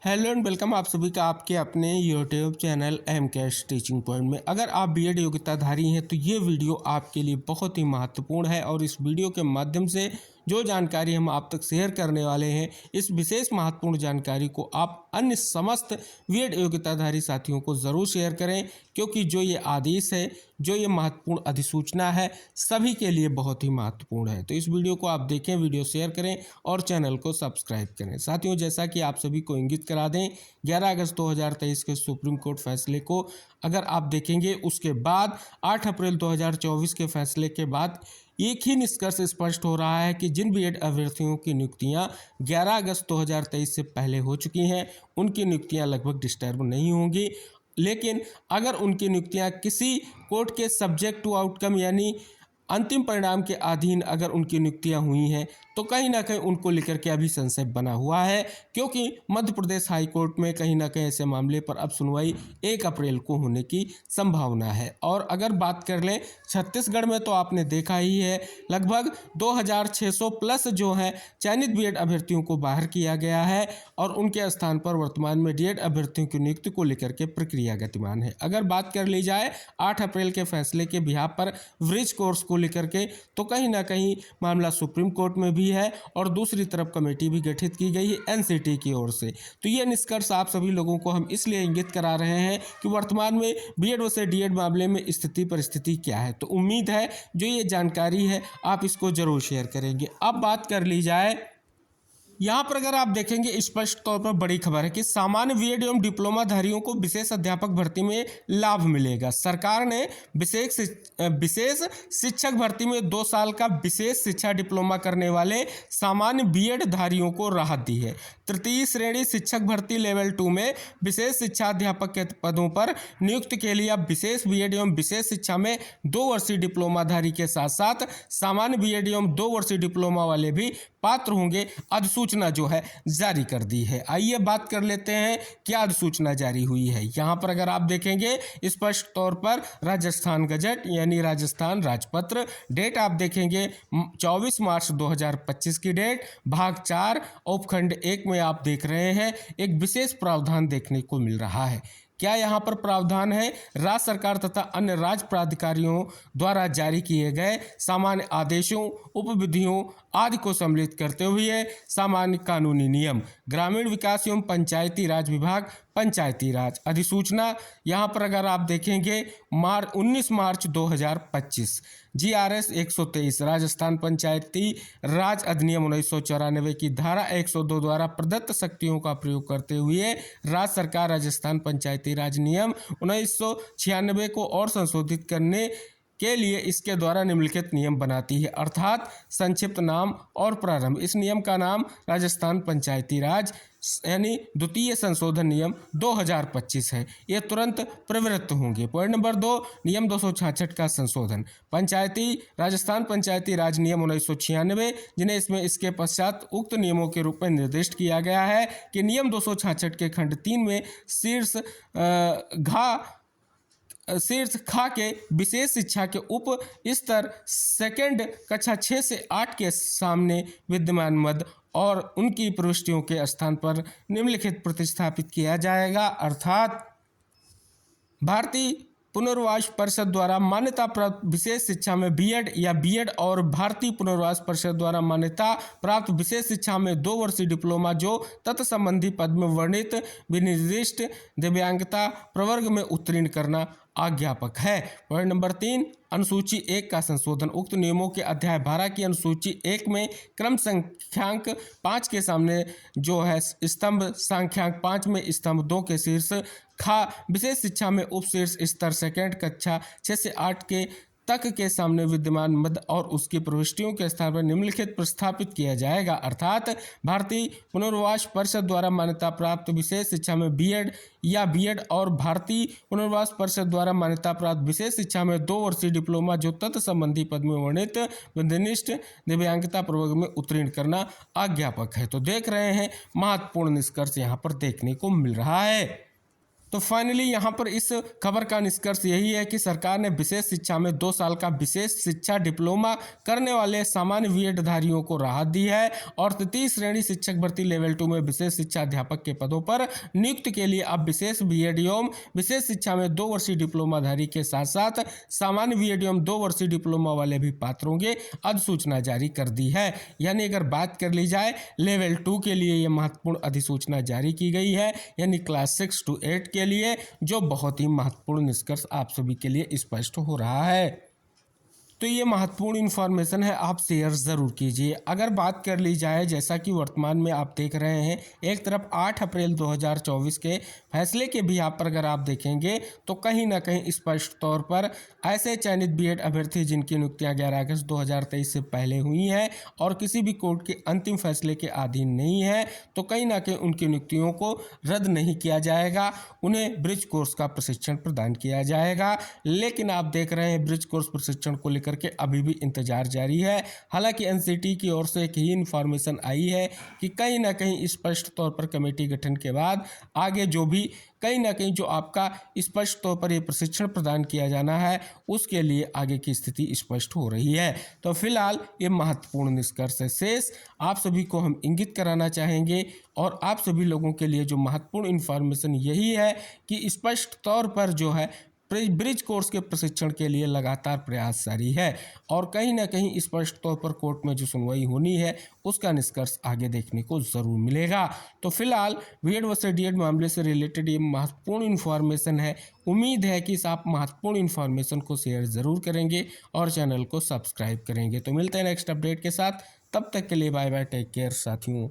Hello and welcome आप सभी का आपके अपने YouTube channel M Cash Teaching Point में। अगर आप बीएड योग्यताधारी हैं तो ये वीडियो आपके लिए बहुत ही महत्वपूर्ण है और इस वीडियो के माध्यम से जो जानकारी हम आप तक शेयर करने वाले हैं, इस विशेष महत्वपूर्ण जानकारी को आप अन्य समस्त बीएड योग्यताधारी साथियों को ज़रूर शेयर करें, क्योंकि जो ये आदेश है, जो ये महत्वपूर्ण अधिसूचना है, सभी के लिए बहुत ही महत्वपूर्ण है। तो इस वीडियो को आप देखें, वीडियो शेयर करें और चैनल को सब्सक्राइब करें। साथियों, जैसा कि आप सभी को इंगित करा दें, 11 अगस्त 2023 के सुप्रीम कोर्ट फैसले को अगर आप देखेंगे, उसके बाद 8 अप्रैल 2024 के फैसले के बाद एक ही निष्कर्ष स्पष्ट हो रहा है कि जिन बीएड अभ्यर्थियों की नियुक्तियां 11 अगस्त 2023 से पहले हो चुकी हैं, उनकी नियुक्तियां लगभग डिस्टर्ब नहीं होंगी। लेकिन अगर उनकी नियुक्तियां किसी कोर्ट के सब्जेक्ट टू आउटकम यानी अंतिम परिणाम के अधीन अगर उनकी नियुक्तियां हुई हैं, तो कहीं ना कहीं उनको लेकर के अभी संशय बना हुआ है, क्योंकि मध्य प्रदेश हाई कोर्ट में कहीं ना कहीं ऐसे मामले पर अब सुनवाई 1 अप्रैल को होने की संभावना है। और अगर बात कर लें छत्तीसगढ़ में, तो आपने देखा ही है लगभग 2600 प्लस जो है चयनित बीएड अभ्यर्थियों को बाहर किया गया है और उनके स्थान पर वर्तमान में डीएड अभ्यर्थियों की नियुक्ति को लेकर के प्रक्रिया गतिमान है। अगर बात कर ली जाए 8 अप्रैल के फैसले के बिहाफ पर ब्रिज कोर्स को लेकर के, तो कहीं ना कहीं मामला सुप्रीम कोर्ट में भी है और दूसरी तरफ कमेटी भी गठित की गई है एनसीटी की ओर से। तो ये निष्कर्ष आप सभी लोगों को हम इसलिए इंगित करा रहे हैं कि वर्तमान में बीएड वर्सेस डीएड मामले में स्थिति परिस्थिति क्या है। तो उम्मीद है जो ये जानकारी है आप इसको जरूर शेयर करेंगे। अब बात कर ली जाए, यहाँ पर अगर आप देखेंगे स्पष्ट तौर पर बड़ी खबर है कि सामान्य बीएड एवं डिप्लोमा धारियों को विशेष अध्यापक भर्ती में लाभ मिलेगा। सरकार ने विशेष शिक्षक भर्ती में 2 साल का विशेष शिक्षा डिप्लोमा करने वाले सामान्य बीएड धारियों को राहत दी है। तृतीय श्रेणी शिक्षक भर्ती लेवल 2 में विशेष शिक्षा अध्यापक के पदों पर नियुक्ति के लिए अब विशेष बीएड एवं विशेष शिक्षा में 2 वर्षीय डिप्लोमाधारी के साथ साथ सामान्य बीएड एवं 2 वर्षीय डिप्लोमा वाले भी पात्र होंगे। अधिसूचना जो है जारी कर दी है। आइए बात कर लेते हैं क्या अधिसूचना जारी हुई है। यहाँ पर अगर आप देखेंगे स्पष्ट तौर पर राजस्थान गजट यानी राजस्थान राजपत्र, डेट आप देखेंगे 24 मार्च 2025 की डेट, भाग 4 उपखंड 1 में आप देख रहे हैं एक विशेष प्रावधान देखने को मिल रहा है। क्या यहाँ पर प्रावधान है? राज्य सरकार तथा अन्य राज्य प्राधिकारियों द्वारा जारी किए गए सामान्य आदेशों, उपविधियों आदि को सम्मिलित करते हुए सामान्य कानूनी नियम, ग्रामीण विकास एवं पंचायती राज विभाग, पंचायती राज अधिसूचना। यहाँ पर अगर आप देखेंगे 19 मार्च 2025, GRS 123 राजस्थान पंचायती राज अधिनियम 1994 की धारा 102 द्वारा प्रदत्त शक्तियों का प्रयोग करते हुए राज्य सरकार राजस्थान पंचायती राज नियम 1996 को और संशोधित करने के लिए इसके द्वारा निम्नलिखित नियम बनाती है, अर्थात संक्षिप्त नाम और प्रारंभ। इस नियम का नाम राजस्थान पंचायती राज यानी द्वितीय संशोधन नियम 2025 है। ये तुरंत प्रवृत्त होंगे। पॉइंट नंबर 2, नियम 266 का संशोधन, पंचायती राजस्थान पंचायती राज नियम 1996, जिन्हें इसमें इसके पश्चात उक्त नियमों के रूप में निर्दिष्ट किया गया है कि नियम 266 के खंड 3 में शीर्ष खा के विशेष शिक्षा के उप स्तर सेकंड कक्षा 6 से 8 के सामने विद्यमान मद और उनकी प्रविष्टियों के स्थान पर निम्नलिखित प्रतिस्थापित किया जाएगा, अर्थात भारतीय पुनर्वास परिषद द्वारा मान्यता प्राप्त विशेष शिक्षा में बीएड या बीएड और भारतीय पुनर्वास परिषद द्वारा मान्यता प्राप्त विशेष शिक्षा में 2 वर्षीय डिप्लोमा जो तत्संबंधी पद में वर्णित विनिर्दिष्ट दिव्यांगता प्रवर्ग में उत्तीर्ण करना आज्ञापक है। पॉइंट नंबर 3, अनुसूची 1 का संशोधन, उक्त नियमों के अध्याय 12 की अनुसूची 1 में क्रम संख्यांक 5 के सामने जो है स्तंभ संख्यांक 5 में स्तंभ 2 के शीर्ष खा विशेष शिक्षा में उप शीर्ष स्तर सेकंड कक्षा 6 से 8 के तक के सामने विद्यमान मद और उसकी प्रविष्टियों के स्थान पर निम्नलिखित प्रस्थापित किया जाएगा, अर्थात भारतीय पुनर्वास परिषद द्वारा मान्यता प्राप्त विशेष शिक्षा में बीएड या बीएड और भारतीय पुनर्वास परिषद द्वारा मान्यता प्राप्त विशेष शिक्षा में 2 वर्षीय डिप्लोमा जो तत्संबंधी पद में वर्णित विनिर्दिष्ट दिव्यांगता प्रवर्ग में उत्तीर्ण करना आज्ञापक है। तो देख रहे हैं महत्वपूर्ण निष्कर्ष यहाँ पर देखने को मिल रहा है। तो फाइनली यहाँ पर इस खबर का निष्कर्ष यही है कि सरकार ने विशेष शिक्षा में 2 साल का विशेष शिक्षा डिप्लोमा करने वाले सामान्य बीएड धारियों को राहत दी है और तृतीय श्रेणी शिक्षक भर्ती लेवल 2 में विशेष शिक्षा अध्यापक के पदों पर नियुक्ति के लिए अब विशेष बीएड एवं विशेष शिक्षा में 2 वर्षीय डिप्लोमाधारी के साथ साथ सामान्य बीएड एवं 2 वर्षीय डिप्लोमा वाले भी पात्र होंगे, अधिसूचना जारी कर दी है। यानी अगर बात कर ली जाए लेवल 2 के लिए यह महत्वपूर्ण अधिसूचना जारी की गई है, यानी क्लास 6 to 8 के लिए, जो बहुत ही महत्वपूर्ण निष्कर्ष आप सभी के लिए स्पष्ट हो रहा है। तो ये महत्वपूर्ण इन्फॉर्मेशन है, आप शेयर ज़रूर कीजिए। अगर बात कर ली जाए, जैसा कि वर्तमान में आप देख रहे हैं, एक तरफ 8 अप्रैल 2024 के फैसले के भी यहाँ पर अगर आप देखेंगे तो कहीं ना कहीं स्पष्ट तौर पर ऐसे चयनित बीएड अभ्यर्थी जिनकी नियुक्तियाँ 11 अगस्त 2023 से पहले हुई हैं और किसी भी कोर्ट के अंतिम फैसले के अधीन नहीं है, तो कहीं ना कहीं उनकी नियुक्तियों को रद्द नहीं किया जाएगा, उन्हें ब्रिज कोर्स का प्रशिक्षण प्रदान किया जाएगा। लेकिन आप देख रहे हैं ब्रिज कोर्स प्रशिक्षण को लेकर के अभी भी इंतजार जारी है। हालांकि एनसीटी की ओर से एक ही इन्फॉर्मेशन आई है कि कहीं ना कहीं स्पष्ट तौर पर कमेटी गठन के बाद आगे जो भी कहीं ना कहीं जो आपका स्पष्ट तौर पर ये प्रशिक्षण प्रदान किया जाना है, उसके लिए आगे की स्थिति स्पष्ट हो रही है। तो फिलहाल ये महत्वपूर्ण निष्कर्ष है। शेष आप सभी को हम इंगित कराना चाहेंगे और आप सभी लोगों के लिए जो महत्वपूर्ण इन्फॉर्मेशन यही है कि स्पष्ट तौर पर जो है ब्रिज कोर्स के प्रशिक्षण के लिए लगातार प्रयास जारी है और कहीं ना कहीं स्पष्ट तौर पर कोर्ट में जो सुनवाई होनी है उसका निष्कर्ष आगे देखने को ज़रूर मिलेगा। तो फिलहाल बीएड वर्सेस डीएड मामले से रिलेटेड ये महत्वपूर्ण इन्फॉर्मेशन है। उम्मीद है कि इस आप महत्वपूर्ण इन्फॉर्मेशन को शेयर ज़रूर करेंगे और चैनल को सब्सक्राइब करेंगे। तो मिलते हैं नेक्स्ट अपडेट के साथ, तब तक के लिए बाय बाय, टेक केयर साथियों।